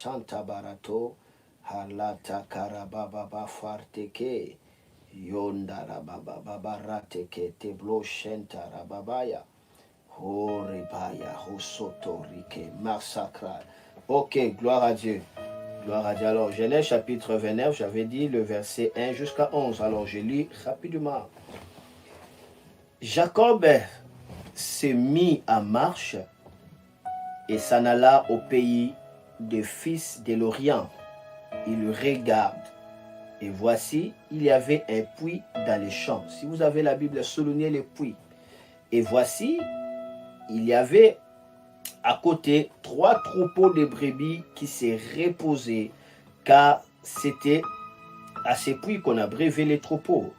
tanta barato. Halata karababa farteke. Yondara baba babarateke teblo shenta rababaya. Horebaya hosoto rike massacra. Ok, gloire à Dieu. Gloire à Dieu. Alors, Genèse chapitre 29, j'avais dit le verset 1 jusqu'à 11. Alors, je lis rapidement. Jacob s'est mis en marche et s'en alla au pays des fils de l'Orient. Il regarde. Et voici, il y avait un puits dans les champs. Si vous avez la Bible, soulignez le puits. Et voici, il y avait à côté 3 troupeaux de brebis qui s'est reposaient, car c'était à ces puits qu'on a brevé les troupeaux.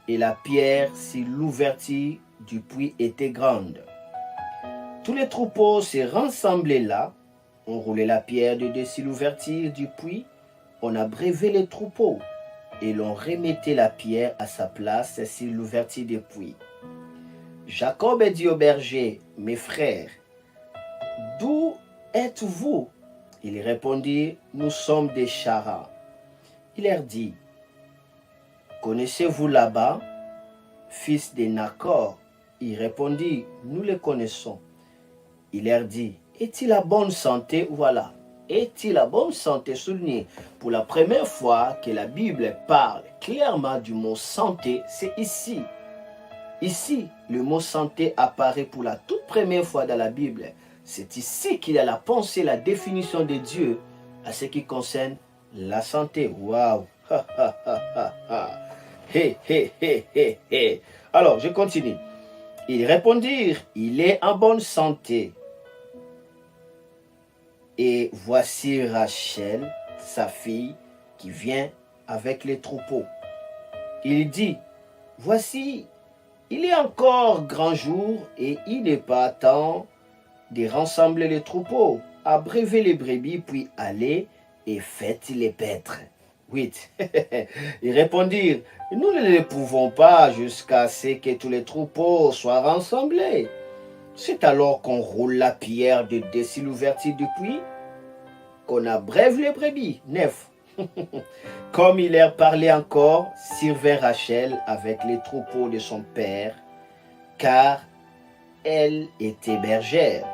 Et la pierre sur l'ouverture du puits était grande. Tous les troupeaux se rassemblaient là. On roulait la pierre de dessus l'ouverture du puits. On a brevé les troupeaux. Et l'on remettait la pierre à sa place sur l'ouverture du puits. Jacob dit au berger, « Mes frères, d'où êtes-vous » Ils répondirent, « Nous sommes des Charans. » Il leur dit, « Connaissez-vous Laban, fils de Nacor » Ils répondirent, « Nous le connaissons. » Il leur dit, « Est-il à bonne santé ?» Voilà. Est-il à bonne santé? Soulignez, pour la première fois que la Bible parle clairement du mot santé, c'est ici. Ici, le mot santé apparaît pour la toute première fois dans la Bible. C'est ici qu'il y a la pensée, la définition de Dieu à ce qui concerne la santé. Waouh! Hé, hé, hé, hé, hé. Alors, je continue. Ils répondirent, il est en bonne santé. Et voici Rachel, sa fille, qui vient avec les troupeaux. Il dit, voici, il est encore grand jour et il n'est pas temps de rassembler les troupeaux, abréver les brebis, puis aller et faites les paîtres. 8. Ils répondirent, nous ne les pouvons pas jusqu'à ce que tous les troupeaux soient rassemblés. C'est alors qu'on roule la pierre de dessus l'ouverture du puits, qu'on abrève les brebis. 9. Comme il leur parlait encore, servait Rachel avec les troupeaux de son père, car elle était bergère.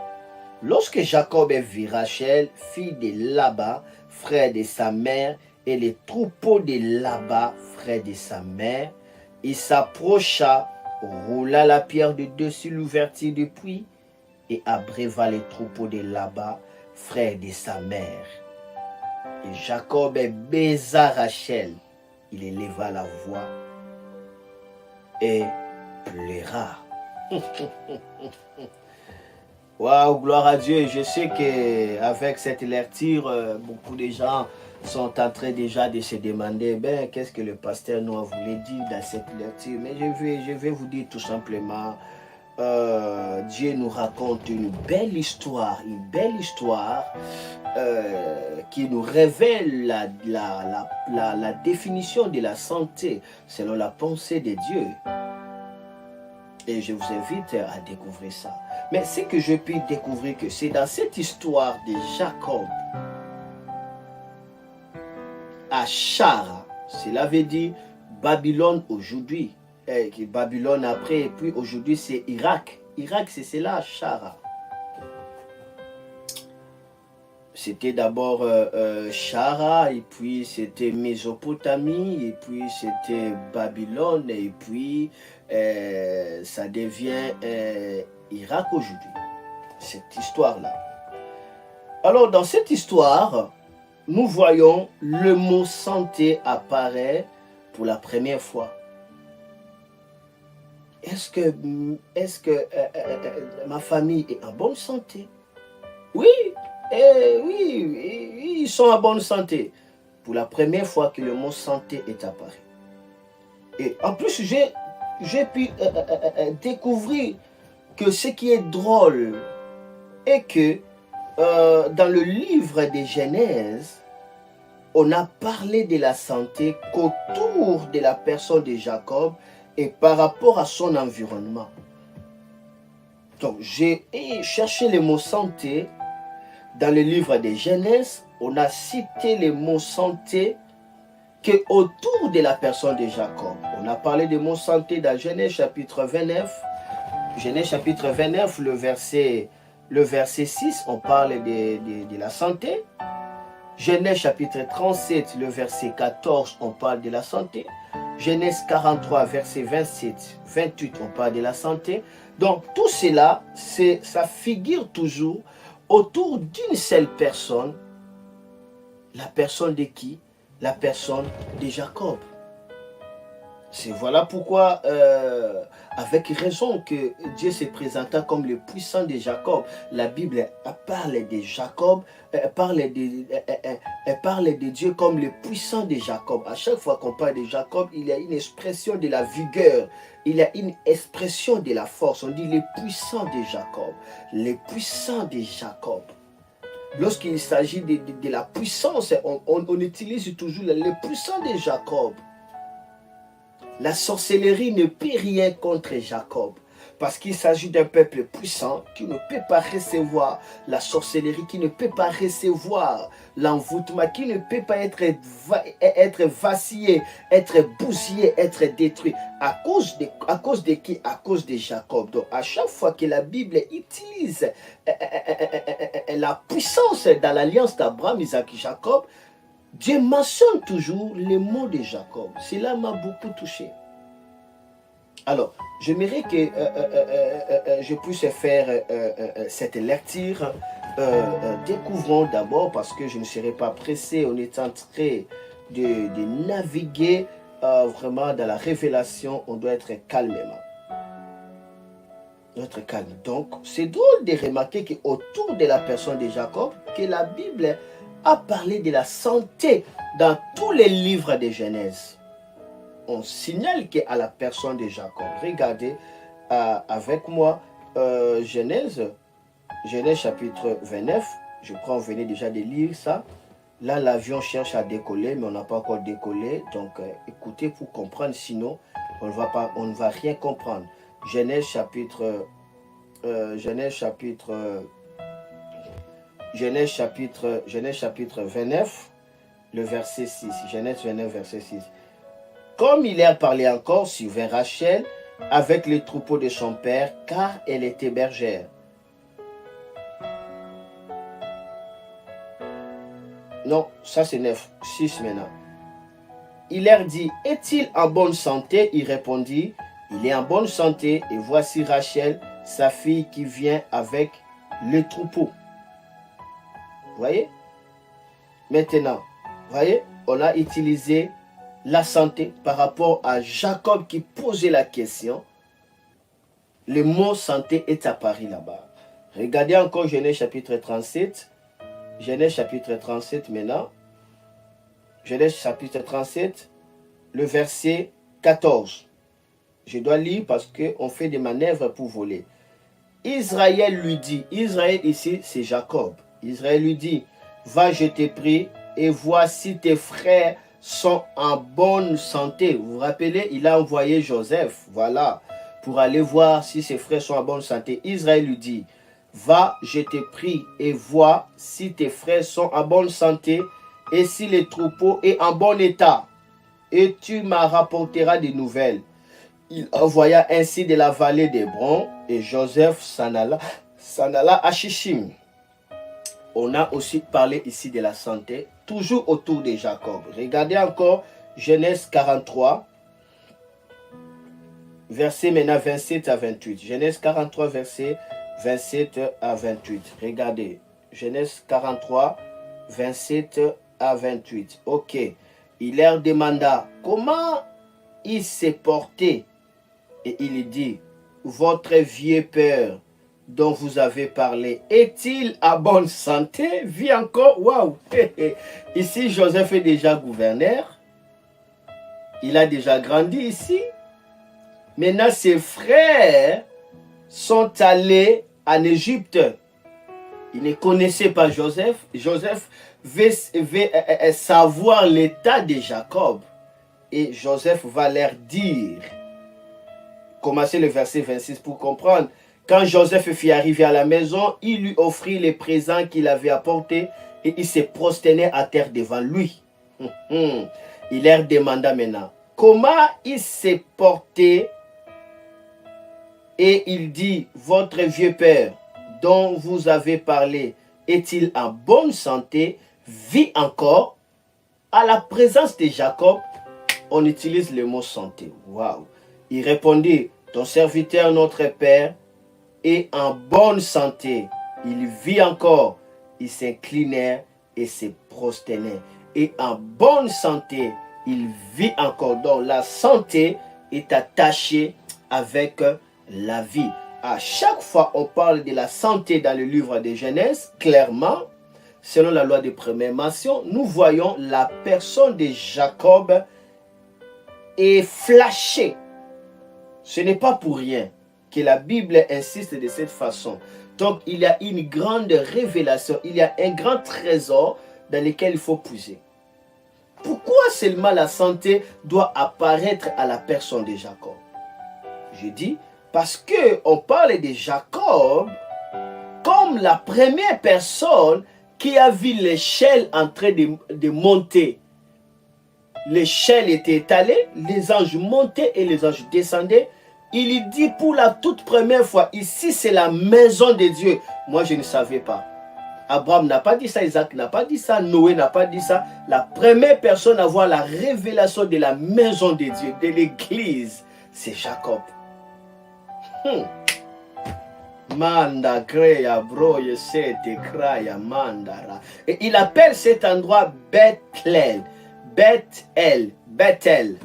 Lorsque Jacob vit Rachel, fille de Laban, frère de sa mère, et les troupeaux de Laban, frère de sa mère, il s'approcha, roula la pierre de dessus l'ouverture du puits et abréva les troupeaux de Laban, frère de sa mère. Et Jacob baisa Rachel. Il éleva la voix et pleura. Waouh, gloire à Dieu. Je sais qu'avec cette lecture, beaucoup de gens sont en train déjà de se demander, ben, qu'est-ce que le pasteur nous a voulu dire dans cette lecture. Mais je vais vous dire tout simplement, Dieu nous raconte une belle histoire qui nous révèle la définition de la santé selon la pensée de Dieu. Et je vous invite à découvrir ça. Mais ce que je puis découvrir, que c'est dans cette histoire de Jacob à Chara, cela veut dire Babylone aujourd'hui, Babylone après, et puis aujourd'hui c'est Irak. Irak c'est cela, Chara. C'était d'abord Chara, et puis c'était Mésopotamie, et puis c'était Babylone, et puis ça devient Irak aujourd'hui. Cette histoire-là. Alors dans cette histoire, nous voyons le mot santé apparaître pour la première fois. Est-ce que ma famille est en bonne santé? Oui, oui, ils sont en bonne santé. Pour la première fois que le mot santé est apparu. Et en plus, j'ai pu découvrir que ce qui est drôle est que dans le livre de Genèse, on a parlé de la santé qu'autour de la personne de Jacob et par rapport à son environnement. Donc, j'ai cherché le mot santé dans le livre de Genèse on a cité les mots santé que autour de la personne de Jacob. On a parlé des mots santé dans Genèse chapitre 29. Genèse chapitre 29, le verset 6, on parle de la santé. Genèse chapitre 37, le verset 14, on parle de la santé. Genèse 43, verset 27, 28, on parle de la santé. Donc tout cela, ça figure toujours autour d'une seule personne. La personne de qui? La personne de Jacob. Voilà pourquoi, avec raison que Dieu se présenta comme le puissant de Jacob. La Bible parle de Jacob, parle de Dieu comme le puissant de Jacob. À chaque fois qu'on parle de Jacob, il y a une expression de la vigueur, il y a une expression de la force. On dit le puissant de Jacob, le puissant de Jacob. Lorsqu'il s'agit de la puissance, on utilise toujours le puissant de Jacob. La sorcellerie ne peut rien contre Jacob, parce qu'il s'agit d'un peuple puissant qui ne peut pas recevoir la sorcellerie, qui ne peut pas recevoir l'envoûtement, qui ne peut pas être vacillé, être bousillé, être détruit. À cause de qui? À cause de Jacob. Donc à chaque fois que la Bible utilise la puissance dans l'alliance d'Abraham, Isaac et Jacob, Dieu mentionne toujours les mots de Jacob. Cela m'a beaucoup touché. Alors, j'aimerais que je puisse faire cette lecture. Découvrons d'abord, parce que je ne serai pas pressé, on est en train de naviguer vraiment dans la révélation. On doit être calmement. Être calme. Donc, c'est drôle de remarquer qu'autour de la personne de Jacob, que la Bible a parlé de la santé dans tous les livres de Genèse. On signale qu'à la personne de Jacob. Regardez avec moi Genèse chapitre 29. Je crois qu'on venait déjà de lire ça. Là, l'avion cherche à décoller, mais on n'a pas encore décollé. Donc, écoutez pour comprendre, sinon, on ne va rien comprendre. Genèse chapitre 29, le verset 6. Genèse 29, verset 6. Comme il a parlé encore, survint Rachel avec les troupeaux de son père, car elle était bergère. Non, ça c'est 9, 6 maintenant. Il leur dit, est-il en bonne santé? Il répondit, il est en bonne santé, et voici Rachel, sa fille, qui vient avec les troupeaux. Voyez? Maintenant, voyez, on a utilisé la santé par rapport à Jacob qui posait la question. Le mot santé est apparu là-bas. Regardez encore Genèse chapitre 37. Genèse chapitre 37 maintenant. Genèse chapitre 37, le verset 14. Je dois lire parce qu'on fait des manœuvres pour voler. Israël lui dit, Israël ici c'est Jacob. Israël lui dit, va, je te prie, et vois si tes frères sont en bonne santé. Vous vous rappelez, il a envoyé Joseph, voilà, pour aller voir si ses frères sont en bonne santé. Israël lui dit, va, je te prie, et vois si tes frères sont en bonne santé, et si le troupeau est en bon état, et tu m'en rapporteras des nouvelles. Il envoya ainsi de la vallée d'Hébron, et Joseph s'en alla à Shittim. On a aussi parlé ici de la santé, toujours autour de Jacob. Regardez encore Genèse 43, verset maintenant 27 à 28. Genèse 43, verset 27 à 28. Regardez, Genèse 43, 27 à 28. Ok, il leur demanda comment il s'est porté. Et il dit, votre vieux père dont vous avez parlé, est-il à bonne santé? Vit encore? Waouh! Ici, Joseph est déjà gouverneur. Il a déjà grandi ici. Maintenant, ses frères sont allés en Égypte. Ils ne connaissaient pas Joseph. Joseph veut savoir l'état de Jacob. Et Joseph va leur dire, commencez le verset 26 pour comprendre. Quand Joseph fut arrivé à la maison, il lui offrit les présents qu'il avait apportés et ils se prosternaient à terre devant lui. Il leur demanda maintenant comment il s'est porté et il dit, votre vieux père dont vous avez parlé est-il en bonne santé, vit encore? À la présence de Jacob, on utilise le mot santé. Waouh! Il répondit, ton serviteur, notre père, est en bonne santé. Il vit encore. Ils s'inclinèrent et se prosternèrent. Et en bonne santé, il vit encore. Donc la santé est attachée avec la vie. À chaque fois on parle de la santé dans le livre de Genèse, clairement, selon la loi de première mention, nous voyons la personne de Jacob est flashée. Ce n'est pas pour rien que la Bible insiste de cette façon. Donc il y a une grande révélation, il y a un grand trésor dans lequel il faut puiser. Pourquoi seulement la santé doit apparaître à la personne de Jacob? Je dis parce qu'on parle de Jacob comme la première personne qui a vu l'échelle en train de monter. L'échelle était étalée, les anges montaient et les anges descendaient. Il dit pour la toute première fois, ici c'est la maison de Dieu. Moi je ne savais pas. Abraham n'a pas dit ça, Isaac n'a pas dit ça, Noé n'a pas dit ça. La première personne à voir la révélation de la maison de Dieu, de l'église, c'est Jacob. Manda kreya broye sete kraya mandara. Et il appelle cet endroit Bethel. Bethel. Bethel.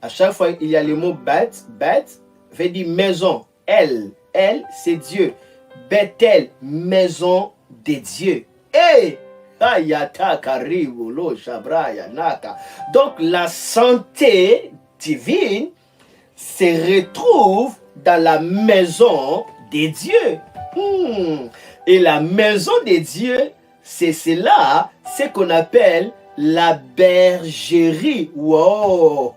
À chaque fois il y a le mot Beth. Beth veut dire maison. El c'est Dieu. Bethel, maison de Dieu. Et donc la santé divine se retrouve dans la maison de Dieu. Et la maison de Dieu, c'est cela, ce qu'on appelle la bergerie. Wow.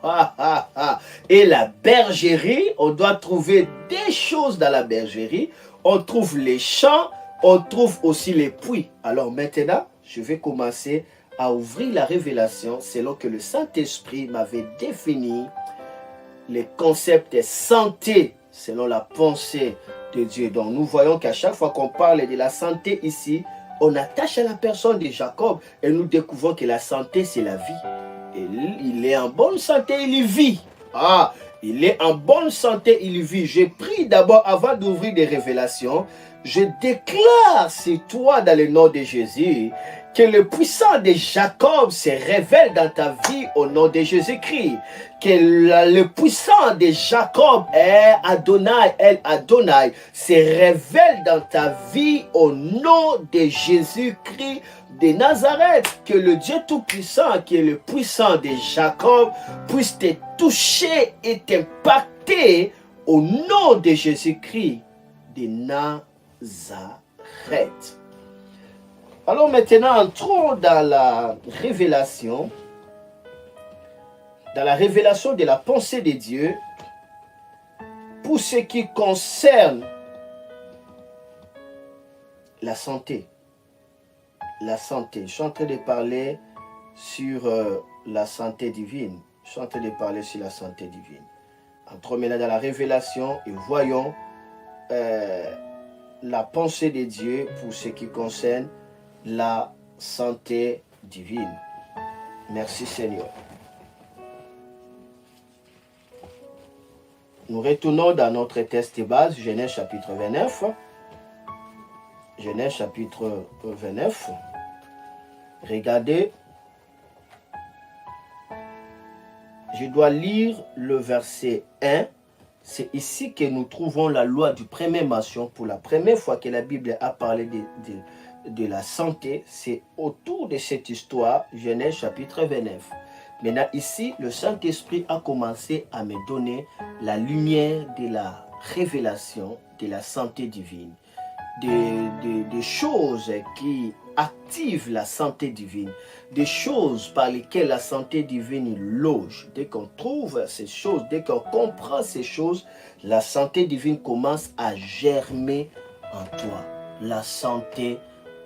Et la bergerie, on doit trouver des choses dans la bergerie. On trouve les champs, on trouve aussi les puits. Alors maintenant, je vais commencer à ouvrir la révélation selon que le Saint-Esprit m'avait défini les concepts santé selon la pensée de Dieu. Donc nous voyons qu'à chaque fois qu'on parle de la santé ici, on attache à la personne de Jacob et nous découvrons que la santé c'est la vie. Et il est en bonne santé, il vit. Il est en bonne santé, il vit. Je prie d'abord avant d'ouvrir des révélations. Je déclare sur toi dans le nom de Jésus que le puissant de Jacob se révèle dans ta vie au nom de Jésus-Christ. Que le puissant de Jacob, El Adonai, se révèle dans ta vie au nom de Jésus-Christ de Nazareth. Que le Dieu Tout-Puissant, qui est le puissant de Jacob, puisse te toucher et t'impacter au nom de Jésus-Christ de Nazareth. Alors maintenant, entrons dans la révélation de la pensée de Dieu pour ce qui concerne la santé. La santé. Je suis en train de parler sur la santé divine. Je suis en train de parler sur la santé divine. Entrons maintenant dans la révélation et voyons la pensée de Dieu pour ce qui concerne la santé divine. Merci Seigneur. Nous retournons dans notre texte base, Genèse chapitre 29. Genèse chapitre 29. Regardez. Je dois lire le verset 1. C'est ici que nous trouvons la loi du premier mention. Pour la première fois que la Bible a parlé de la santé, c'est autour de cette histoire, Genèse chapitre 29. Maintenant ici, le Saint-Esprit a commencé à me donner la lumière de la révélation de la santé divine. Des choses qui activent la santé divine, des choses par lesquelles la santé divine loge. Dès qu'on trouve ces choses, dès qu'on comprend ces choses, la santé divine commence à germer en toi. La santé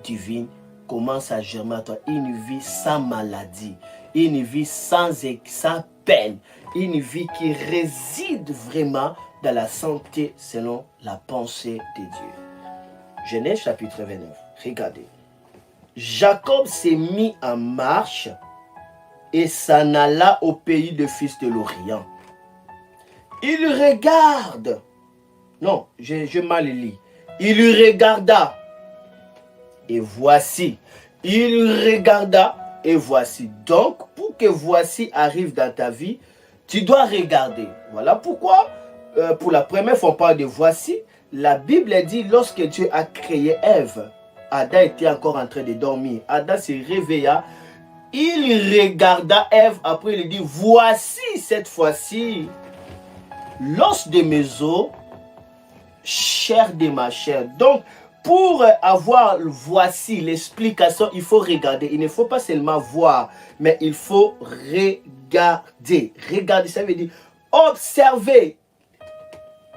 divine commence à germer à toi. Une vie sans maladie, une vie sans peine, une vie qui réside vraiment dans la santé selon la pensée de Dieu. Genèse chapitre 29, regardez. Jacob s'est mis en marche et s'en alla au pays des fils de l'Orient. Il regarde. Non, je mal lis. Il regarda. Et voici. Il regarda et voici. Donc, pour que voici arrive dans ta vie, tu dois regarder. Voilà pourquoi, pour la première fois, on parle de voici. La Bible dit, lorsque Dieu a créé Ève, Adam était encore en train de dormir. Adam se réveilla. Il regarda Ève. Après, il dit, voici cette fois-ci l'os de mes os, chair de ma chair. Donc, pour avoir voici l'explication, il faut regarder. Il ne faut pas seulement voir, mais il faut regarder. Regarder, ça veut dire observer.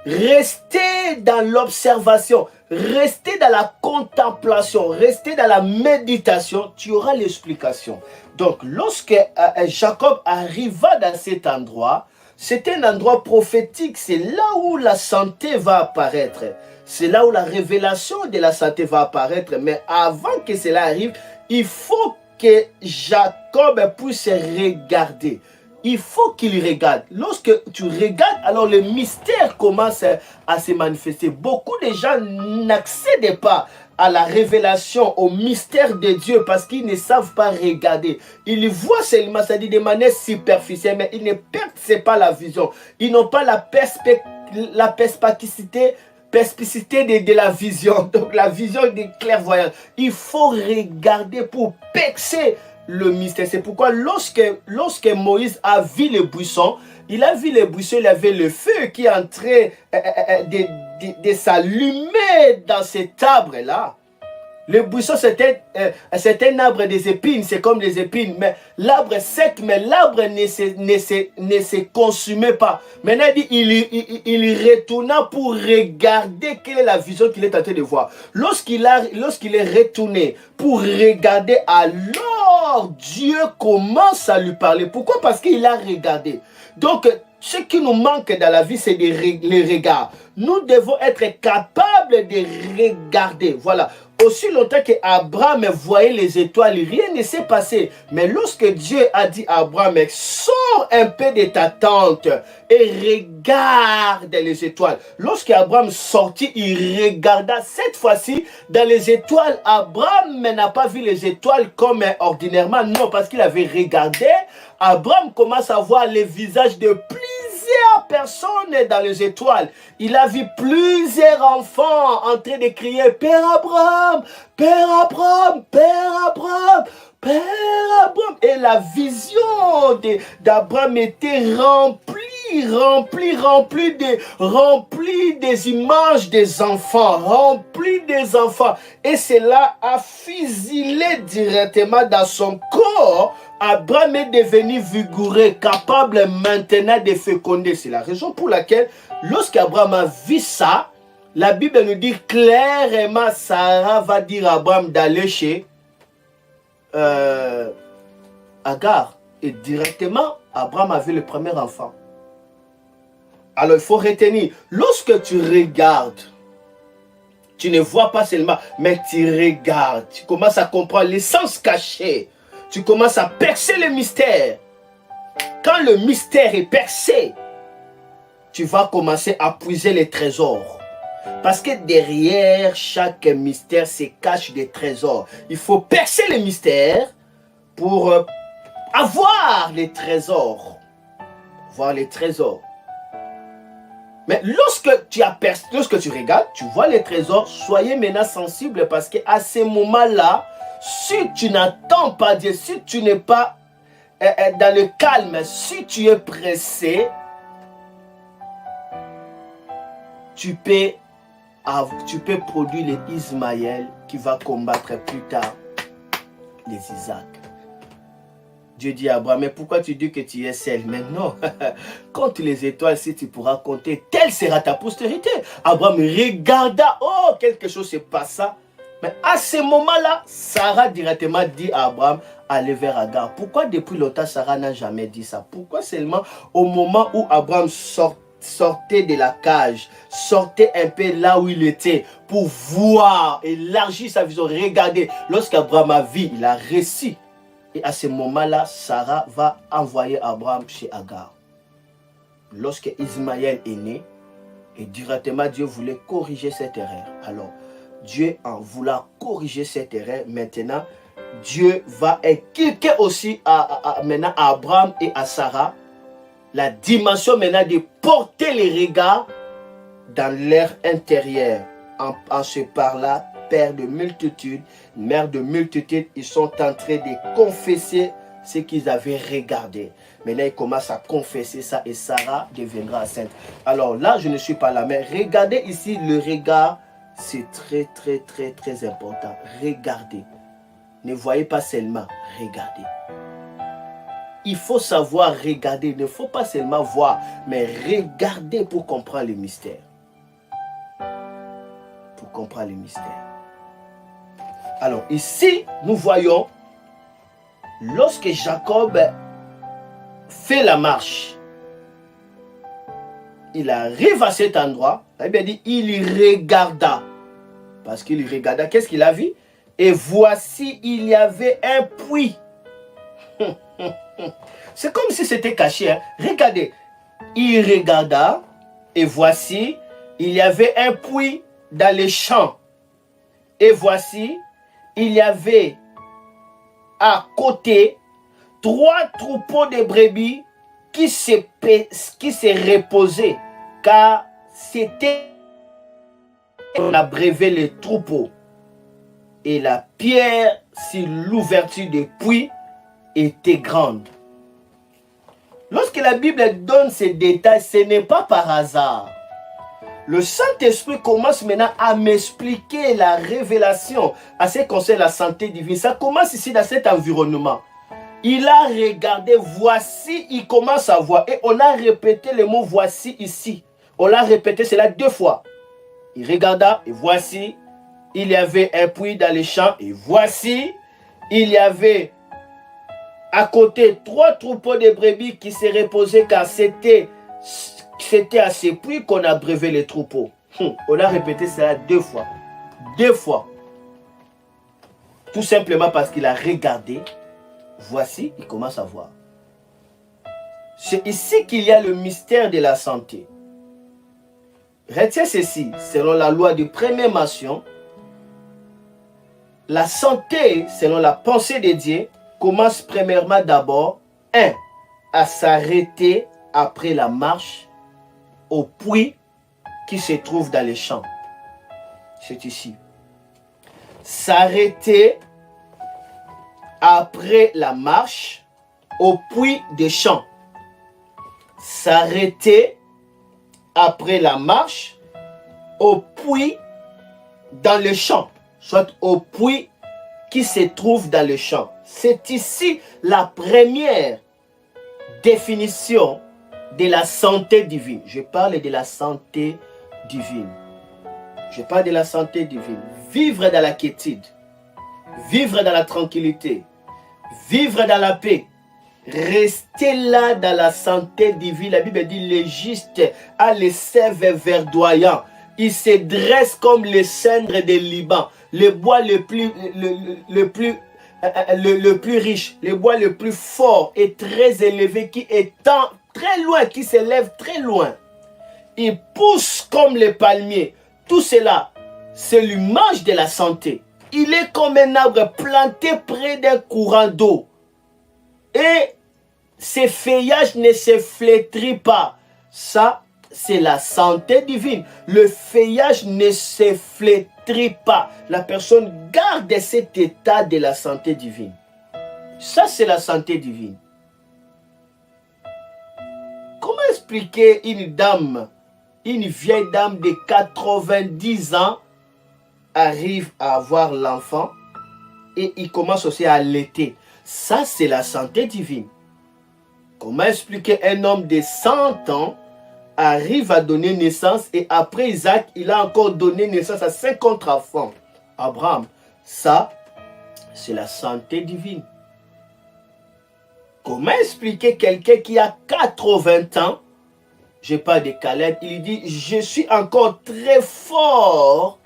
Rester dans l'observation, rester dans la contemplation, rester dans la méditation, tu auras l'explication. Donc, lorsque Jacob arriva dans cet endroit, c'est un endroit prophétique, c'est là où la santé va apparaître. C'est là où la révélation de la santé va apparaître. Mais avant que cela arrive, il faut que Jacob puisse regarder. Il faut qu'il regarde. Lorsque tu regardes, alors le mystère commence à se manifester. Beaucoup de gens n'accèdent pas à la révélation, au mystère de Dieu parce qu'ils ne savent pas regarder. Ils voient seulement, c'est-à-dire de manière superficielle, mais ils ne percent pas la vision. Ils n'ont pas la perspicacité de la vision. Donc la vision des clairvoyants. Il faut regarder pour percer le mystère. C'est pourquoi lorsque Moïse a vu le buisson, il a vu le buisson, il avait le feu qui est en train de s'allumer dans cet arbre-là. Le buisson, c'est un arbre des épines, c'est comme des épines, mais l'arbre sec, mais l'arbre ne se consumait pas. Maintenant, il retourna pour regarder quelle est la vision qu'il est en train de voir. Lorsqu'il est retourné pour regarder, alors Dieu commence à lui parler. Pourquoi? Parce qu'il a regardé. Donc, ce qui nous manque dans la vie, c'est les regards. Nous devons être capables de regarder. Voilà. Aussi longtemps qu'Abraham voyait les étoiles, rien ne s'est passé. Mais lorsque Dieu a dit à Abraham, sors un peu de ta tente et regarde les étoiles. Lorsqu'Abraham sortit, il regarda. Cette fois-ci, dans les étoiles, Abraham n'a pas vu les étoiles comme ordinairement. Non, parce qu'il avait regardé. Abraham commence à voir les visages de plusieurs personnes dans les étoiles. Il a vu plusieurs enfants en train de crier, Père Abraham, Père Abraham, Père Abraham, Père Abraham. Et la vision d'Abraham était remplie des images des enfants, remplie des enfants. Et cela a fusillé directement dans son corps. Abraham est devenu vigoureux, capable maintenant de féconder. C'est la raison pour laquelle, lorsqu'Abraham a vu ça, la Bible nous dit clairement, Sarah va dire à Abraham d'aller chez Agar. Et directement, Abraham a vu le premier enfant. Alors il faut retenir, lorsque tu regardes, tu ne vois pas seulement, mais tu regardes. Tu commences à comprendre l'essence cachée. Tu commences à percer le mystère. Quand le mystère est percé, tu vas commencer à puiser les trésors. Parce que derrière chaque mystère se cachent des trésors. Il faut percer le mystère pour avoir les trésors. Voir les trésors. Mais lorsque tu regardes, tu vois les trésors, soyez maintenant sensibles parce qu'à ce moment-là, si tu n'attends pas Dieu, si tu n'es pas dans le calme, si tu es pressé, tu peux produire les Ismaël qui va combattre plus tard les Isaac. Dieu dit à Abraham, mais pourquoi tu dis que tu es seul? Mais non, compte les étoiles si tu pourras compter, telle sera ta postérité. Abraham regarda, oh, quelque chose se passa. Mais à ce moment-là, Sarah directement dit à Abraham, allez vers Agar. Pourquoi depuis longtemps Sarah n'a jamais dit ça? Pourquoi seulement au moment où Abraham sortait de la cage, sortait un peu là où il était pour voir, élargir sa vision, regarder. Lorsqu'Abraham a vu, il a réussi. Et à ce moment-là, Sarah va envoyer Abraham chez Agar. Lorsque Ismaël est né, et directement Dieu voulait corriger cette erreur. Alors, Dieu en voulant corriger cette erreur, maintenant, Dieu va inculquer aussi maintenant à Abraham et à Sarah la dimension maintenant de porter les regards dans leur intérieur. En ce par-là, père de multitude, mère de multitude, ils sont en train de confesser ce qu'ils avaient regardé. Maintenant, ils commencent à confesser ça et Sarah deviendra enceinte. Alors là, je ne suis pas là, mais regardez ici le regard, c'est très, très, très, très important. Regardez. Ne voyez pas seulement, regardez. Il faut savoir regarder, il ne faut pas seulement voir, mais regarder pour comprendre le mystère. Pour comprendre le mystère. Alors ici, nous voyons, lorsque Jacob fait la marche, il arrive à cet endroit, il regarda. Parce qu'il regarda, qu'est-ce qu'il a vu? Et voici, il y avait un puits. C'est comme si c'était caché. Hein? Regardez, il regarda et voici, il y avait un puits dans les champs. Et voici, il y avait à côté 3 troupeaux de brebis qui se reposaient, car c'était on a brévé les troupeaux. Et la pierre sur l'ouverture des puits était grande. Lorsque la Bible donne ces détails, ce n'est pas par hasard. Le Saint-Esprit commence maintenant à m'expliquer la révélation à ce qui concerne la santé divine. Ça commence ici dans cet environnement. Il a regardé, voici, il commence à voir. Et on a répété le mot voici ici. On l'a répété cela 2 fois. Il regarda et voici, il y avait un puits dans les champs. Et voici, il y avait à côté 3 troupeaux de brebis qui se reposaient car c'était à ce puits qu'on a brévé les troupeaux. On a répété cela 2 fois. 2 fois. Tout simplement parce qu'il a regardé. Voici, il commence à voir. C'est ici qu'il y a le mystère de la santé. Retiens ceci, selon la loi de première mention, la santé, selon la pensée de Dieu, commence premièrement d'abord, 1, à s'arrêter après la marche au puits qui se trouve dans les champs. C'est ici. S'arrêter après la marche au puits des champs. S'arrêter après la marche au puits dans le champ, soit au puits qui se trouve dans le champ. C'est ici la première définition de la santé divine. Je parle de la santé divine. Je parle de la santé divine. Vivre dans la quiétude, vivre dans la tranquillité, vivre dans la paix, rester là dans la santé divine. La Bible dit le juste a les sèves verdoyants. Il se dresse comme les cendres des Liban. Le bois le plus riche, le bois le plus fort et très élevé qui est très loin, qui s'élève très loin. Il pousse comme les palmiers. Tout cela, c'est l'image de la santé. Il est comme un arbre planté près d'un courant d'eau. Et ses feuillages ne se flétrissent pas. Ça, c'est la santé divine. Le feuillage ne se flétrit pas. La personne garde cet état de la santé divine. Ça, c'est la santé divine. Comment expliquer une dame, une vieille dame de 90 ans, arrive à avoir l'enfant et il commence aussi à allaiter? Ça, c'est la santé divine. Comment expliquer un homme de 100 ans arrive à donner naissance et après Isaac, il a encore donné naissance à 50 enfants. Abraham. Ça, c'est la santé divine. Comment expliquer quelqu'un qui a 80 ans, je parle de Caleb, il dit, je suis encore très fort,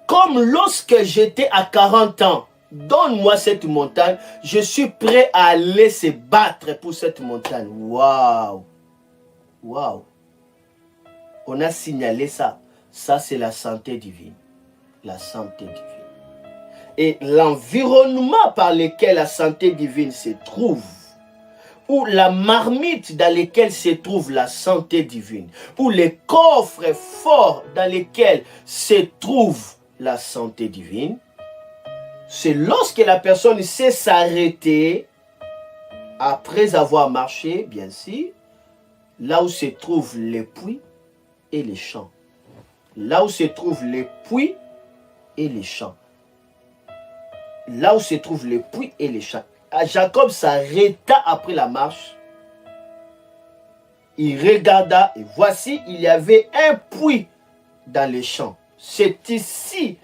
comme lorsque j'étais à 40 ans. Donne-moi cette montagne, je suis prêt à aller se battre pour cette montagne. Waouh! Waouh! On a signalé ça. Ça, c'est la santé divine. La santé divine. Et l'environnement par lequel la santé divine se trouve, ou la marmite dans laquelle se trouve la santé divine, ou les coffres forts dans lesquels se trouve la santé divine, c'est lorsque la personne sait s'arrêter après avoir marché, bien sûr, là où se trouvent les puits et les champs. Là où se trouvent les puits et les champs. Là où se trouvent les puits et les champs. Jacob s'arrêta après la marche. Il regarda et voici, il y avait un puits dans les champs. C'est ici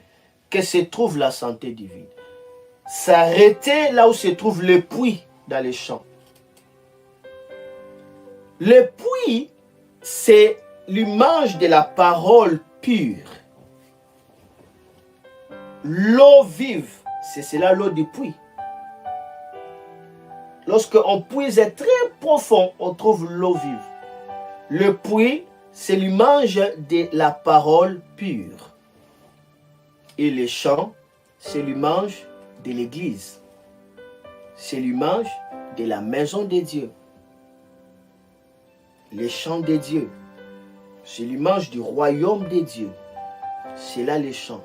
que se trouve la santé divine. S'arrêter là où se trouvent les puits dans les champs. Le puits, c'est l'image de la parole pure. L'eau vive, c'est cela l'eau du puits. Lorsqu'on puise très profond, on trouve l'eau vive. Le puits, c'est l'image de la parole pure. Et les champs, c'est l'image de l'église. C'est l'image de la maison de Dieu. Les champs de Dieu. C'est l'image du royaume de Dieu. C'est là les champs.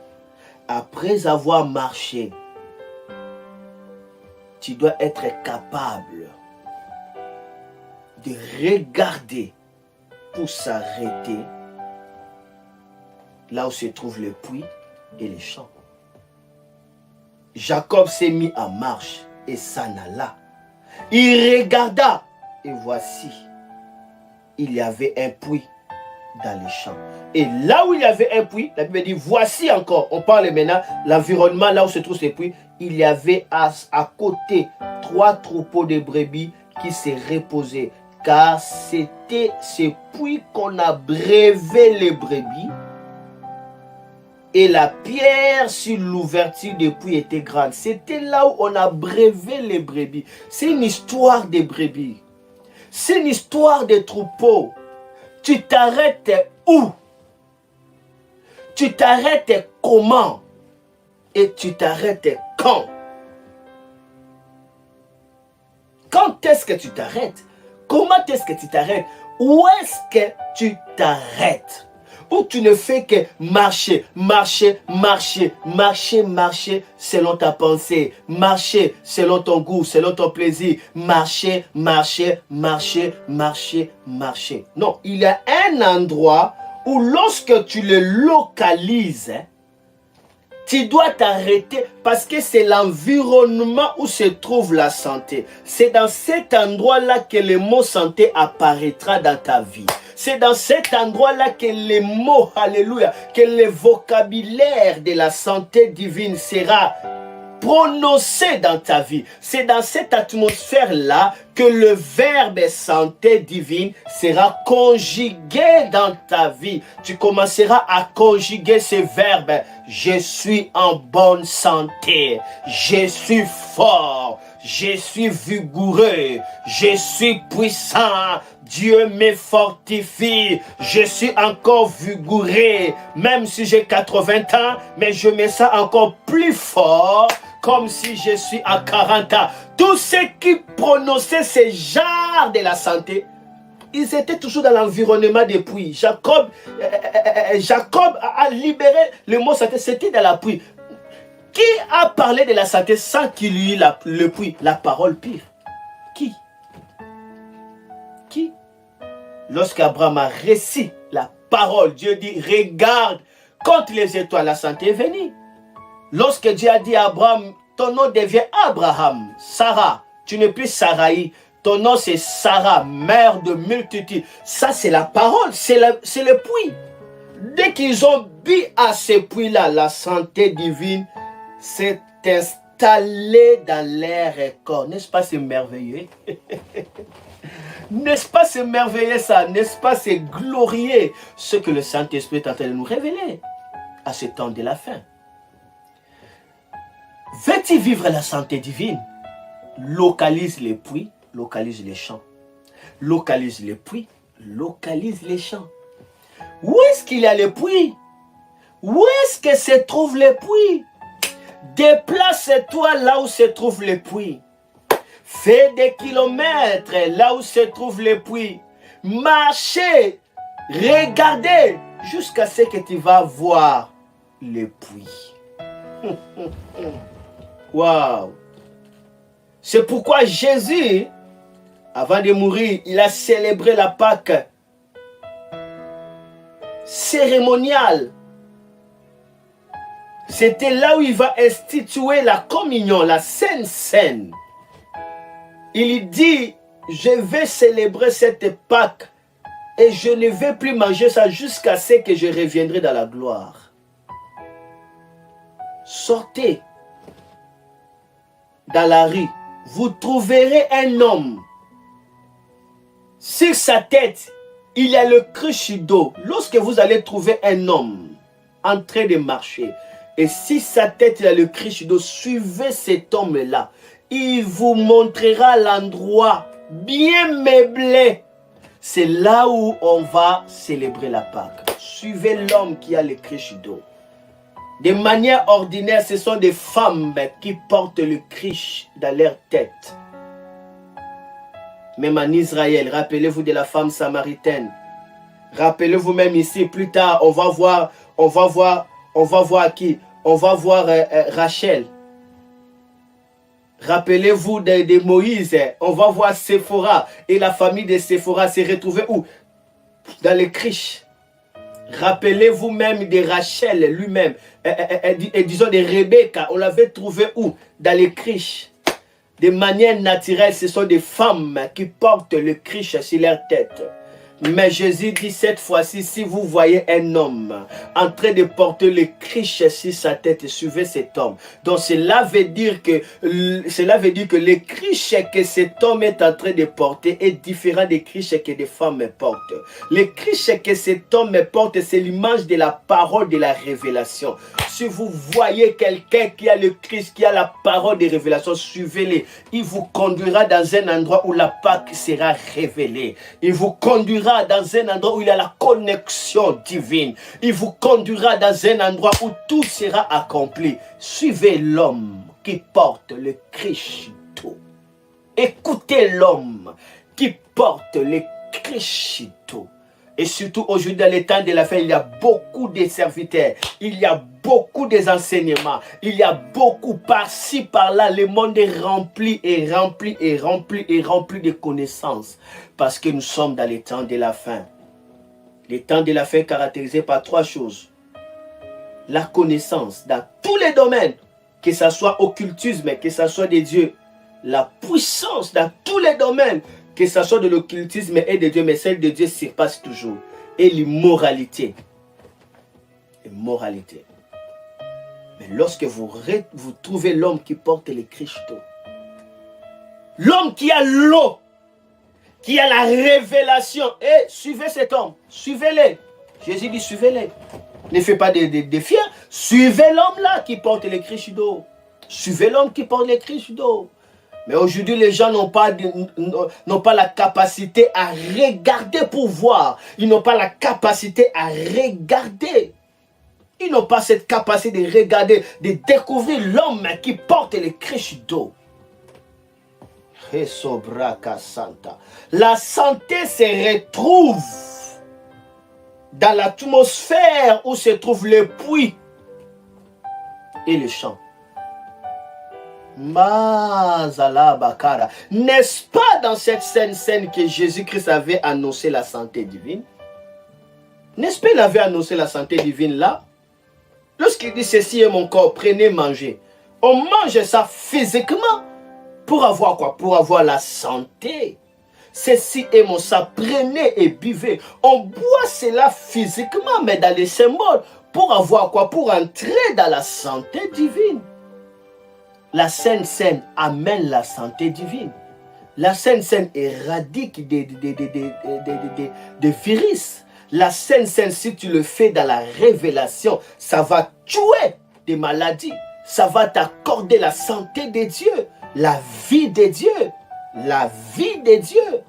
Après avoir marché, tu dois être capable de regarder pour s'arrêter là où se trouvent les puits et les champs. Jacob s'est mis en marche et s'en alla. Il regarda et voici, il y avait un puits dans les champs. Et là où il y avait un puits, la Bible dit, voici encore, on parle maintenant, l'environnement là où se trouvent ces puits, il y avait à côté 3 troupeaux de brebis qui se reposaient, car c'était ce puits qu'on a brévé les brebis, et la pierre sur l'ouverture des puits était grande. C'était là où on a brévé les brebis. C'est une histoire de brebis. C'est une histoire de troupeaux. Tu t'arrêtes où? Tu t'arrêtes comment? Et tu t'arrêtes quand? Quand est-ce que tu t'arrêtes? Comment est-ce que tu t'arrêtes? Où est-ce que tu t'arrêtes? Où tu ne fais que marcher, marcher, marcher, marcher, marcher selon ta pensée, marcher selon ton goût, selon ton plaisir, marcher, marcher, marcher, marcher, marcher. Non, il y a un endroit où lorsque tu le localises, tu dois t'arrêter parce que c'est l'environnement où se trouve la santé. C'est dans cet endroit-là que le mot santé apparaîtra dans ta vie. C'est dans cet endroit-là que les mots, alléluia, que le vocabulaire de la santé divine sera prononcé dans ta vie. C'est dans cette atmosphère-là que le verbe santé divine sera conjugué dans ta vie. Tu commenceras à conjuguer ce verbe. Je suis en bonne santé. Je suis fort. Je suis vigoureux. Je suis puissant. Dieu me fortifie. Je suis encore vigoureux. Même si j'ai 80 ans, mais je me sens encore plus fort. Comme si je suis à 40 ans. Tous ceux qui prononçaient ce genre de la santé, ils étaient toujours dans l'environnement des puits. Jacob a libéré le mot santé, c'était dans la puits. Qui a parlé de la santé sans qu'il y ait le puits? La parole pure. Qui? Qui? Lorsqu'Abraham a reçu la parole, Dieu dit, regarde, compte les étoiles, la santé est venue. Lorsque Dieu a dit à Abraham, ton nom devient Abraham, Sarah, tu n'es plus Saraï, ton nom c'est Sarah, mère de multitudes. Ça c'est la parole, c'est le puits. Dès qu'ils ont bu à ce puits-là, la santé divine s'est installée dans l'air et corps. N'est-ce pas, c'est merveilleux? N'est-ce pas, c'est merveilleux ça? N'est-ce pas, c'est glorieux ce que le Saint-Esprit est en train de nous révéler à ce temps de la fin? Veux-tu vivre la santé divine? Localise les puits, localise les champs. Localise les puits, localise les champs. Où est-ce qu'il y a les puits? Où est-ce que se trouvent les puits? Déplace-toi là où se trouvent les puits. Fais des kilomètres là où se trouvent les puits. Marchez, regardez jusqu'à ce que tu vas voir les puits. Waouh! C'est pourquoi Jésus, avant de mourir, il a célébré la Pâque cérémoniale. C'était là où il va instituer la communion, la Sainte Seine. Il dit, je vais célébrer cette Pâque et je ne vais plus manger ça jusqu'à ce que je reviendrai dans la gloire. Sortez dans la rue, vous trouverez un homme. Sur sa tête, il y a le cruche d'eau. Lorsque vous allez trouver un homme en train de marcher, et si sa tête, il y a le cruche d'eau, suivez cet homme-là. Il vous montrera l'endroit bien meublé. C'est là où on va célébrer la Pâque. Suivez l'homme qui a le cruche d'eau. De manière ordinaire, ce sont des femmes qui portent le cruche dans leur tête. Même en Israël, rappelez-vous de la femme samaritaine. Rappelez-vous même ici, plus tard, on va voir qui? On va voir Rachel. Rappelez-vous de Moïse, on va voir Séphora. Et la famille de Séphora s'est retrouvée où? Dans les cruches. Rappelez-vous même de Rachel lui-même. Et disons de Rebecca, on l'avait trouvé où? Dans les cruches. De manière naturelle, ce sont des femmes qui portent le cruche sur leur tête. Mais Jésus dit cette fois-ci, si vous voyez un homme en train de porter le cruche sur sa tête, suivez cet homme. Donc cela veut dire que le cruche que cet homme est en train de porter est différent des cruches que des femmes portent. Le cruche que cet homme porte, c'est l'image de la parole de la révélation. Si vous voyez quelqu'un qui a le Christ, qui a la parole de révélation, suivez-le. Il vous conduira dans un endroit où la Pâque sera révélée. Il vous conduira dans un endroit où il y a la connexion divine. Il vous conduira dans un endroit où tout sera accompli. Suivez l'homme qui porte le Christo. Écoutez l'homme qui porte le Christo. Et surtout aujourd'hui dans les temps de la fin, il y a beaucoup de serviteurs, il y a beaucoup d'enseignements, il y a beaucoup par-ci, par-là. Le monde est rempli et rempli et rempli et rempli de connaissances. Parce que nous sommes dans les temps de la fin. Les temps de la fin caractérisés par trois choses. La connaissance dans tous les domaines, que ce soit occultisme, que ce soit des dieux. La puissance dans tous les domaines, que ce soit de l'occultisme et de Dieu, mais celle de Dieu surpasse toujours. Et l'immoralité. L'immoralité. Mais lorsque vous trouvez l'homme qui porte le Christo, l'homme qui a l'eau, qui a la révélation, et suivez cet homme, suivez-le. Jésus dit suivez-le. Ne faites pas de fiers. Suivez l'homme là qui porte le Christo. Suivez l'homme qui porte le Christo. Mais aujourd'hui, les gens n'ont pas la capacité à regarder pour voir. Ils n'ont pas la capacité à regarder. Ils n'ont pas cette capacité de regarder, de découvrir l'homme qui porte le Christo. La santé se retrouve dans l'atmosphère où se trouvent les puits et les champs. N'est-ce pas dans cette scène que Jésus-Christ avait annoncé la santé divine? N'est-ce pas qu'il avait annoncé la santé divine là? Lorsqu'il dit ceci est mon corps, prenez, mangez. On mange ça physiquement pour avoir quoi? Pour avoir la santé. Ceci est mon sang, prenez et buvez. On boit cela physiquement, mais dans les symboles. Pour avoir quoi? Pour entrer dans la santé divine. La Sainte Seine amène la santé divine. La Sainte Seine éradique des virus. La Sainte Seine, si tu le fais dans la révélation, ça va tuer des maladies. Ça va t'accorder la santé de Dieu, la vie de Dieu, la vie de Dieu,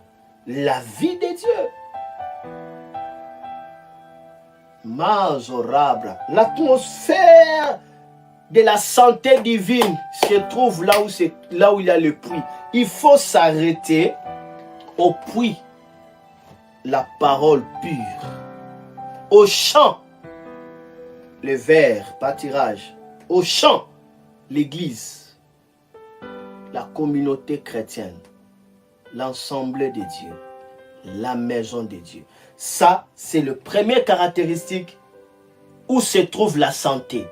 la vie de Dieu. Mazorabra, l'atmosphère de la santé divine se trouve là où il y a le puits. Il faut s'arrêter au puits, la parole pure, au chant, le vers, pâturage, au chant, l'église, la communauté chrétienne, l'ensemble de Dieu, la maison de Dieu. Ça, c'est le premier caractéristique où se trouve la santé.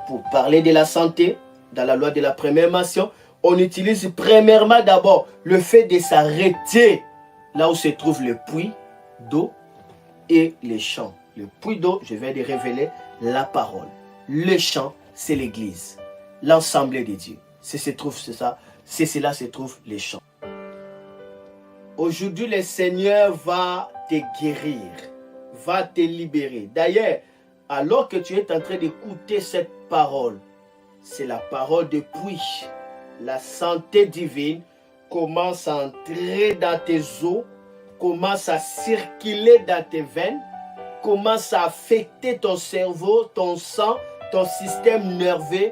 Pour parler de la santé, dans la loi de la première mention, on utilise premièrement d'abord le fait de s'arrêter là où se trouve le puits d'eau et les champs. Le puits d'eau, je vais de révéler la parole. Le champ, c'est l'église, l'ensemble de Dieu. C'est cela se trouve les champs. Aujourd'hui, le Seigneur va te guérir, va te libérer. D'ailleurs, alors que tu es en train d'écouter cette parole, c'est la parole de puits. La santé divine commence à entrer dans tes os, commence à circuler dans tes veines, commence à affecter ton cerveau, ton sang, ton système nerveux,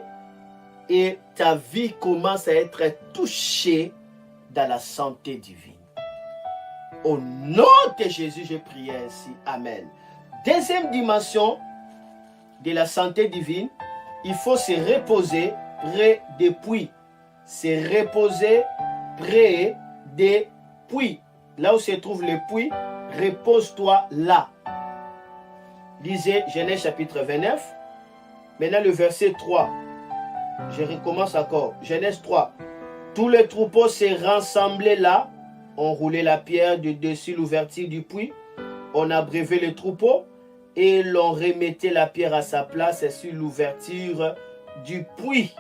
et ta vie commence à être touchée dans la santé divine. Au nom de Jésus, je prie ainsi. Amen. Deuxième dimension de la santé divine, il faut se reposer près des puits. Se reposer près des puits. Là où se trouve le puits, repose-toi là. Lisez Genèse chapitre 29. Maintenant le verset 3. Je recommence encore. Genèse 3. Tous les troupeaux se rassemblaient là. On roulait la pierre de dessus l'ouverture du puits. On abreuvait le troupeau et l'on remettait la pierre à sa place sur l'ouverture du puits.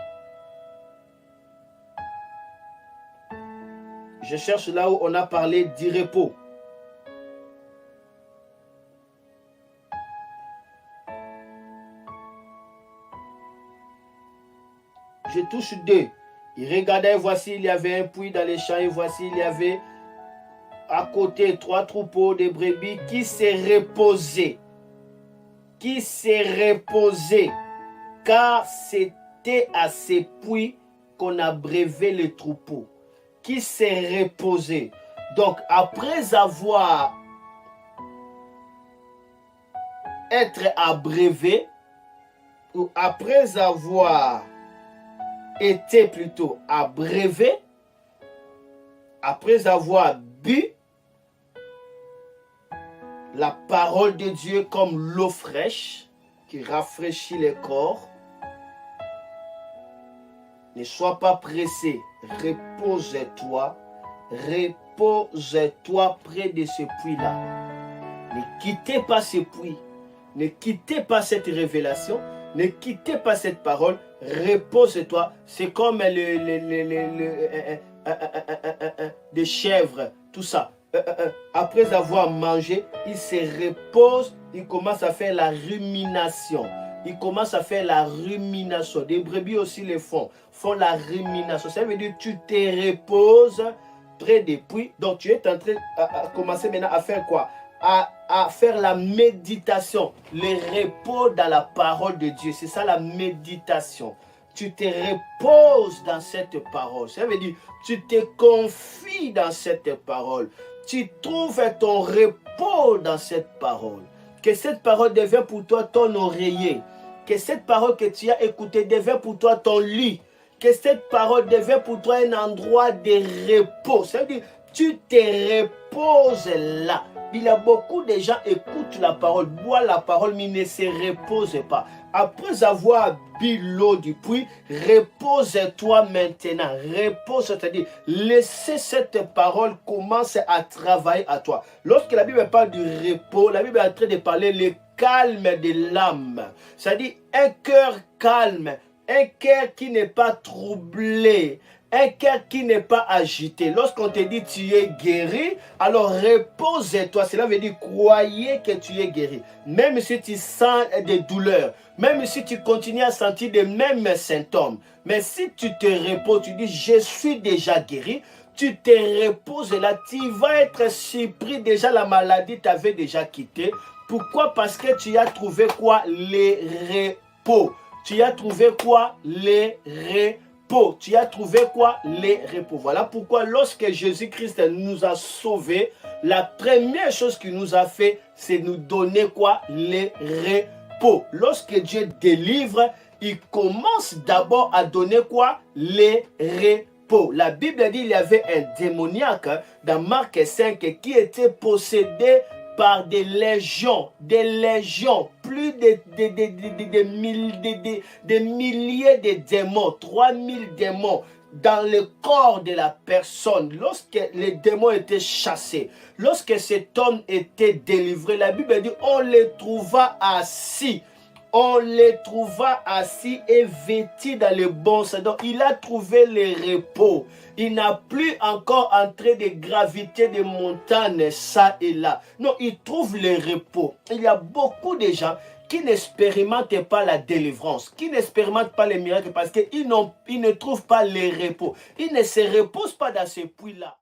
Je cherche là où on a parlé du repos. Je touche 2. Il regardait, voici, il y avait un puits dans les champs, et voici, il y avait à côté 3 troupeaux de brebis qui s'est reposé. Qui s'est reposé. Car c'était à ces puits qu'on a brevé les troupeaux. Qui s'est reposé. Donc, après avoir été abreuvé, ou après avoir été plutôt abreuvé, après avoir bu la parole de Dieu comme l'eau fraîche qui rafraîchit le corps, ne sois pas pressé, repose-toi près de ce puits-là. Ne quittez pas ce puits, ne quittez pas cette révélation, ne quittez pas cette parole, repose-toi. C'est comme des chèvres, tout ça. Après avoir mangé, il se repose, il commence à faire la rumination. Il commence à faire la rumination. Des brebis aussi le font la rumination. Ça veut dire que tu te reposes près des puits. Donc tu es en train de commencer maintenant à faire quoi? À faire la méditation. Le repos dans la parole de Dieu. C'est ça la méditation. Tu te reposes dans cette parole. Ça veut dire tu te confies dans cette parole. Tu trouves ton repos dans cette parole. Que cette parole devienne pour toi ton oreiller. Que cette parole que tu as écoutée devienne pour toi ton lit. Que cette parole devienne pour toi un endroit de repos. Ça veut dire tu te reposes là. Il y a beaucoup de gens qui écoutent la parole, boivent la parole, mais ne se reposent pas. Après avoir bu l'eau du puits, repose-toi maintenant. Repose, c'est-à-dire, laissez cette parole commencer à travailler à toi. Lorsque la Bible parle du repos, la Bible est en train de parler le calme de l'âme. C'est-à-dire, un cœur calme, un cœur qui n'est pas troublé, un cœur qui n'est pas agité. Lorsqu'on te dit tu es guéri, alors repose-toi. Cela veut dire croyez que tu es guéri. Même si tu sens des douleurs, même si tu continues à sentir les mêmes symptômes. Mais si tu te reposes, tu dis je suis déjà guéri, tu te reposes là, tu vas être surpris. Déjà la maladie t'avait déjà quitté. Pourquoi? Parce que tu as trouvé quoi? Les repos. Tu as trouvé quoi? Les repos. Tu as trouvé quoi? Les repos. Voilà pourquoi lorsque Jésus-Christ nous a sauvés, la première chose qu'il nous a fait, c'est nous donner quoi? Les repos. Lorsque Dieu délivre, il commence d'abord à donner quoi? Les repos. La Bible dit qu'il y avait un démoniaque dans Marc 5 qui était possédé par des légions, plus de milliers de démons, 3000 démons dans le corps de la personne. Lorsque les démons étaient chassés, lorsque cet homme était délivré, la Bible dit on les trouva assis. On les trouva assis et vêtis dans le bon salon. Il a trouvé le repos. Il n'a plus encore en train de graviter des montagnes, ça et là. Non, il trouve le repos. Il y a beaucoup de gens qui n'expérimentent pas la délivrance, qui n'expérimentent pas les miracles parce qu'ils ne trouvent pas le repos. Ils ne se reposent pas dans ce puits-là.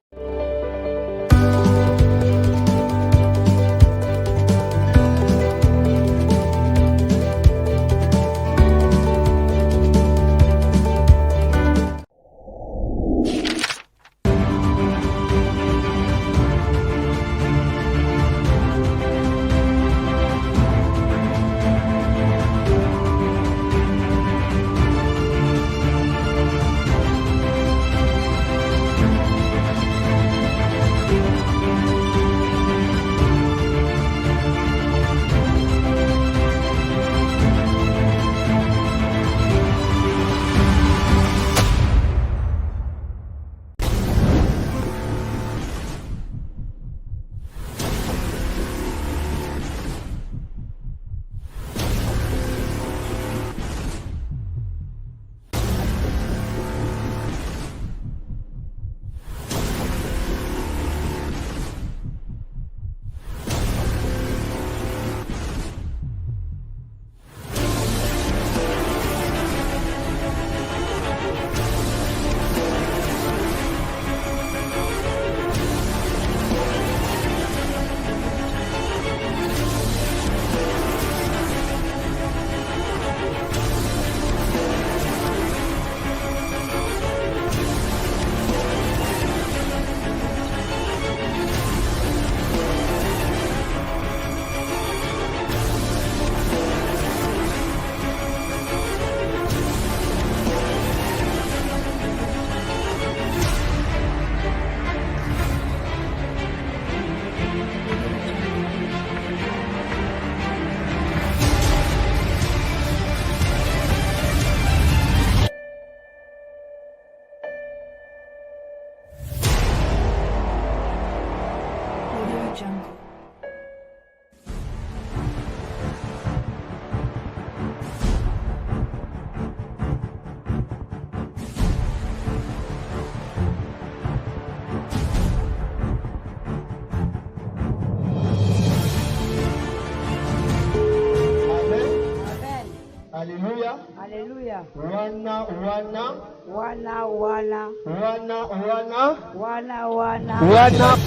Hallelujah. Wana, wana. Wana, wana. Wana, wana. Wana, wana. Wana.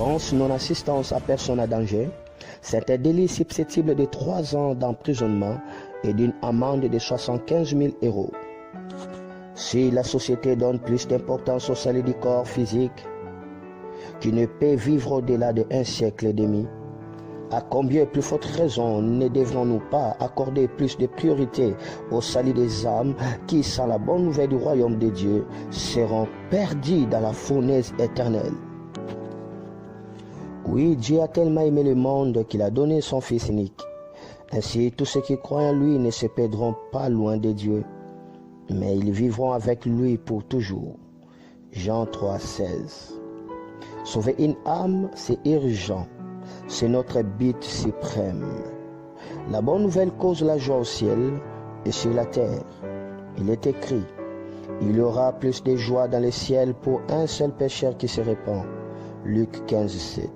France non-assistance à personne à danger. C'est un délit susceptible de 3 ans d'emprisonnement et d'une amende de 75 000 €. Si la société donne plus d'importance au salut du corps physique, qui ne peut vivre au-delà d'un siècle et demi, à combien plus forte raison ne devrons-nous pas accorder plus de priorité au salut des âmes qui, sans la bonne nouvelle du royaume de Dieu, seront perdues dans la fournaise éternelle? Oui, Dieu a tellement aimé le monde qu'il a donné son Fils unique. Ainsi, tous ceux qui croient en lui ne se perdront pas loin de Dieu, mais ils vivront avec lui pour toujours. Jean 3, 16. Sauver une âme, c'est urgent. C'est notre but suprême. La bonne nouvelle cause la joie au ciel et sur la terre. Il est écrit, il y aura plus de joie dans le ciel pour un seul pécheur qui se répand. Luc 15, 7.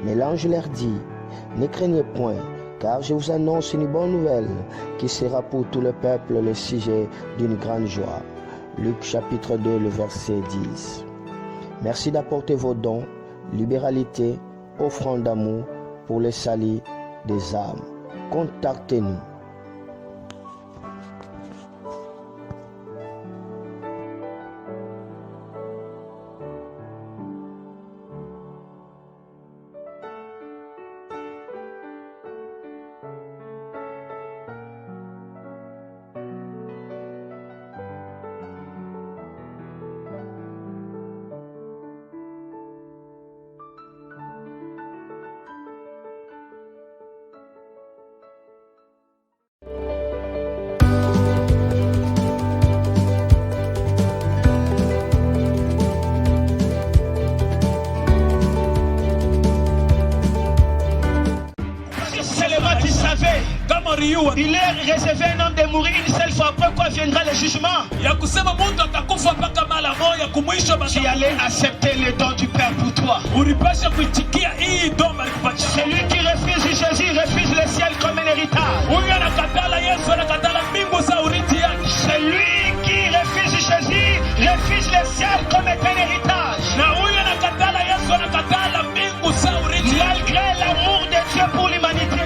Mais l'ange leur dit, ne craignez point, car je vous annonce une bonne nouvelle qui sera pour tout le peuple le sujet d'une grande joie. Luc chapitre 2, le verset 10. Merci d'apporter vos dons, libéralité, offrande d'amour pour le salut des âmes. Contactez-nous. Il est réservé un homme de mourir une seule fois. Pourquoi viendra le jugement? Tu allais accepter le don du Père pour toi. Celui qui refuse Jésus refuse le ciel comme un héritage. Celui qui refuse Jésus refuse le ciel comme un héritage. Malgré l'amour de Dieu pour l'humanité.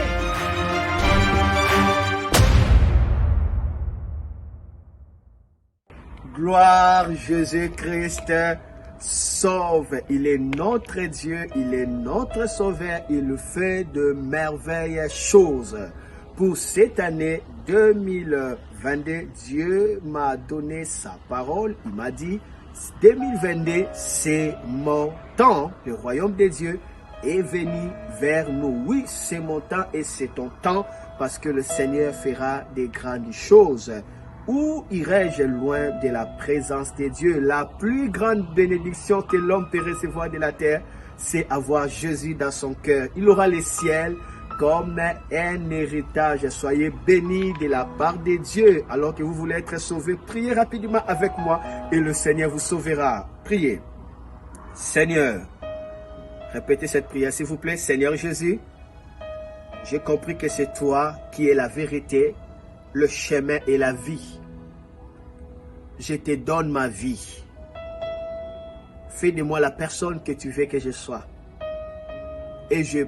Gloire Jésus-Christ, sauve. Il est notre Dieu, il est notre Sauveur, il fait de merveilleuses choses. Pour cette année 2022, Dieu m'a donné sa parole. Il m'a dit, 2022, c'est mon temps. Le royaume de Dieu est venu vers nous. Oui, c'est mon temps et c'est ton temps parce que le Seigneur fera des grandes choses. Où irai-je loin de la présence de Dieu? La plus grande bénédiction que l'homme peut recevoir de la terre, c'est avoir Jésus dans son cœur. Il aura le ciel comme un héritage. Soyez bénis de la part de Dieu. Alors que vous voulez être sauvés, priez rapidement avec moi et le Seigneur vous sauvera. Priez. Seigneur, répétez cette prière s'il vous plaît. Seigneur Jésus, j'ai compris que c'est toi qui es la vérité, le chemin et la vie. Je te donne ma vie. Fais de moi la personne que tu veux que je sois. Et je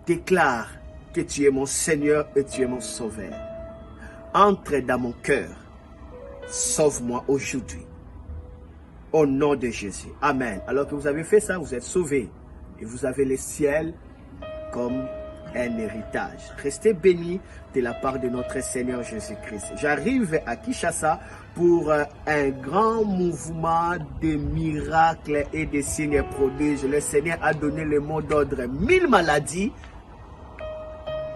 déclare que tu es mon Seigneur et tu es mon Sauveur. Entre dans mon cœur. Sauve-moi aujourd'hui. Au nom de Jésus. Amen. Alors que vous avez fait ça, vous êtes sauvés. Et vous avez le ciel comme un héritage. Restez bénis de la part de notre Seigneur Jésus-Christ. J'arrive à Kinshasa pour un grand mouvement de miracles et de signes prodiges. Le Seigneur a donné le mot d'ordre. 1000 maladies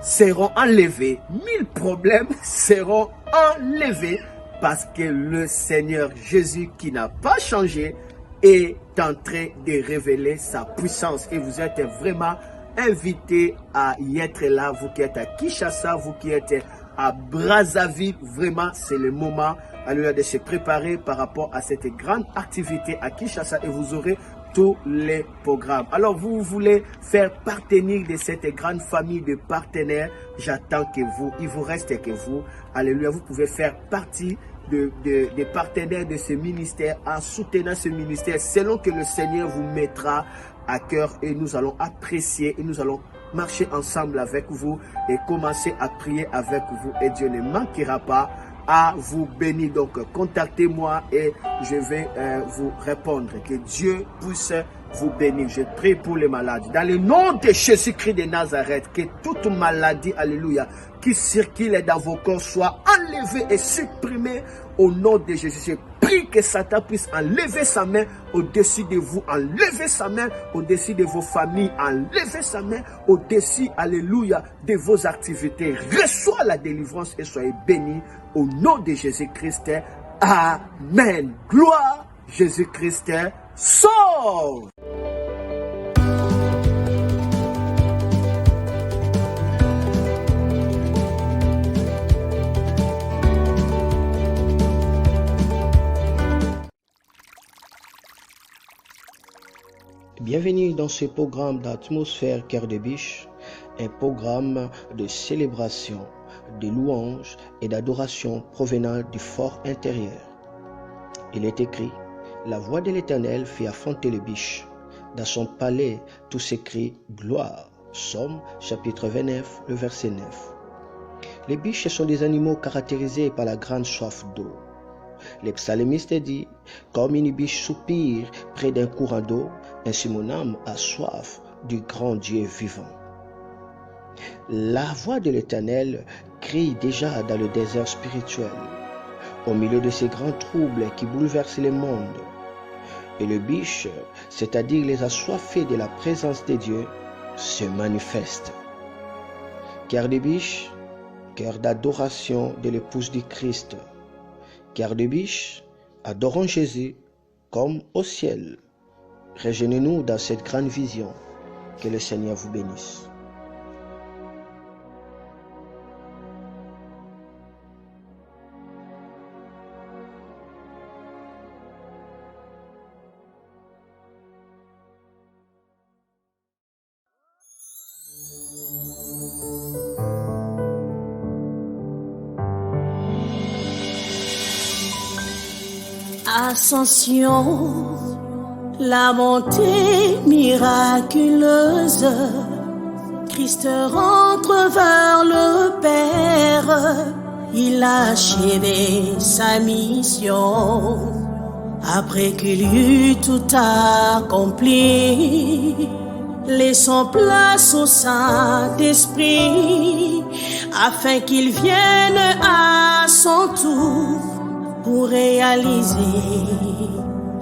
seront enlevées. 1000 problèmes seront enlevés parce que le Seigneur Jésus, qui n'a pas changé, est en train de révéler sa puissance. Et vous êtes vraiment invité à y être là, vous qui êtes à Kinshasa, vous qui êtes à Brazzaville. Vraiment, c'est le moment de se préparer par rapport à cette grande activité à Kinshasa et vous aurez tous les programmes. Alors, vous voulez faire partenir de cette grande famille de partenaires, j'attends que vous, il vous reste que vous. Alléluia, vous pouvez faire partie des partenaires de ce ministère en soutenant ce ministère selon que le Seigneur vous mettra à cœur, et nous allons apprécier et nous allons marcher ensemble avec vous et commencer à prier avec vous, et Dieu ne manquera pas à vous bénir. Donc contactez-moi et je vais vous répondre. Que Dieu puisse vous bénir. Je prie pour les malades. Dans le nom de Jésus-Christ de Nazareth, que toute maladie, alléluia, qui circule dans vos corps soit enlevée et supprimée au nom de Jésus. Je prie que Satan puisse enlever sa main au-dessus de vous, enlever sa main au-dessus de vos familles, enlever sa main au-dessus, alléluia, de vos activités. Reçois la délivrance et soyez bénis au nom de Jésus-Christ. Amen. Gloire Jésus-Christ. Sauve. Bienvenue dans ce programme d'Atmosphère Cœur de Biche, un programme de célébration, de louange et d'adoration provenant du fort intérieur. Il est écrit: la voix de l'Éternel fit affronter les biches. Dans son palais, tout s'écrie gloire. Psaume chapitre 29, le verset 9. Les biches sont des animaux caractérisés par la grande soif d'eau. Le psalmiste dit: comme une biche soupire près d'un courant d'eau, ainsi mon âme a soif du grand Dieu vivant. La voix de l'Éternel crie déjà dans le désert spirituel, au milieu de ces grands troubles qui bouleversent le monde. Et le biche, c'est-à-dire les assoiffés de la présence de Dieu, se manifeste. Cœur de biche, cœur d'adoration de l'épouse du Christ. Cœur de biche, adorons Jésus comme au ciel. Rejoignez-nous dans cette grande vision. Que le Seigneur vous bénisse. Ascension, la montée miraculeuse, Christ rentre vers le Père, il a achevé sa mission, après qu'il eut tout accompli, laissons place au Saint-Esprit, afin qu'il vienne à son tour, pour réaliser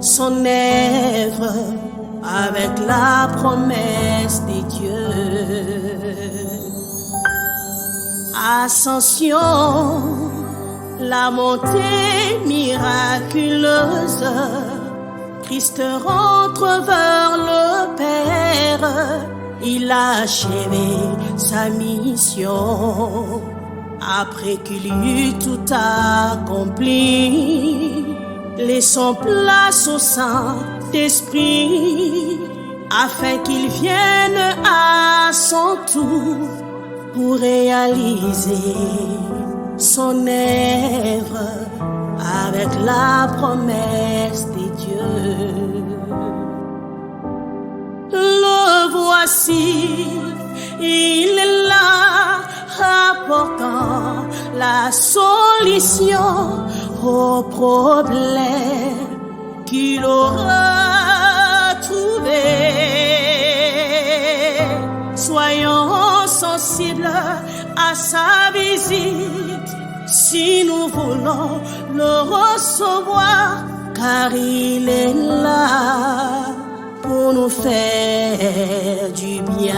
son œuvre avec la promesse de Dieu. Ascension, la montée miraculeuse, Christ rentre vers le Père, il a achevé sa mission. Après qu'il eut tout accompli, laissons place au Saint-Esprit, afin qu'il vienne à son tour, pour réaliser son œuvre avec la promesse de Dieu. Le voici, il est là, apportant la solution aux problèmes qu'il aura trouvés. Soyons sensibles à sa visite si nous voulons le recevoir, car il est là pour nous faire du bien.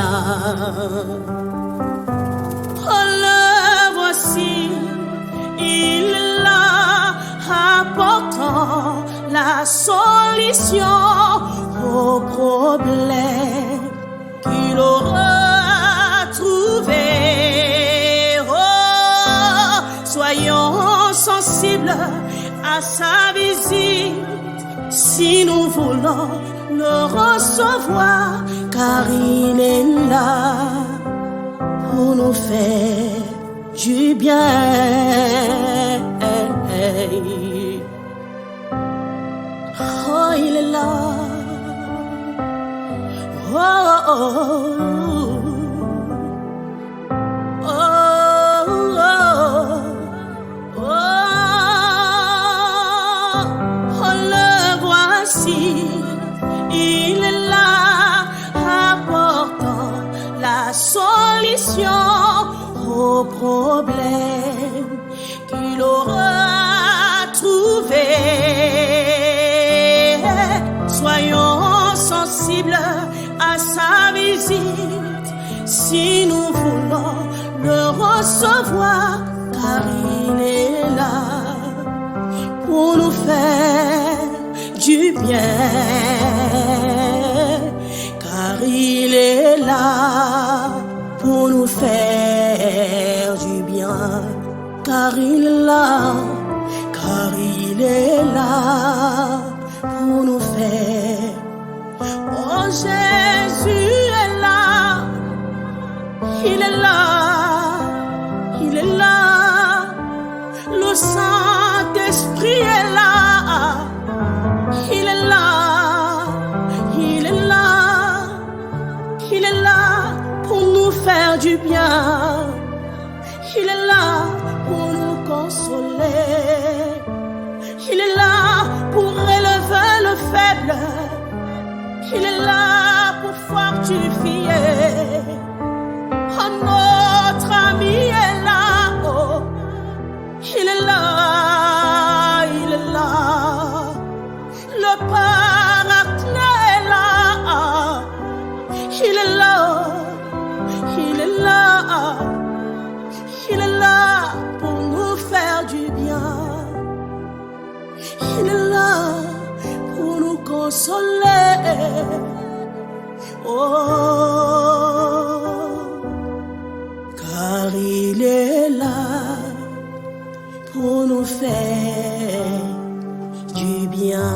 Il est là, apportant la solution aux problèmes qu'il aura trouvés. Oh, soyons sensibles à sa visite si nous voulons le recevoir, car il est là pour nous faire du bien. soleil. Oh, il est là. Oh, oh, oh, oh, oh, oh, le voici, il est là, apportant la solution au problème qu'il aura trouvé. Soyons sensibles à sa visite si nous voulons le recevoir, car il est là pour nous faire du bien, car il est là pour nous faire du bien, car il est là, car il est là pour nous faire. Oh, Jésus est là, il est là, il est là, le Saint-Esprit est là, il est là, il est là, il est là pour nous faire du bien, il est là pour nous consoler, il est là pour relever le faible, il est là pour fortifier. Oh, notre ami est là, oh, il est là, il est là, le Paraclet est là, il est là, il est là, il est là pour nous faire du bien, il est là pour nous consoler. Oh, car il est là pour nous faire du bien.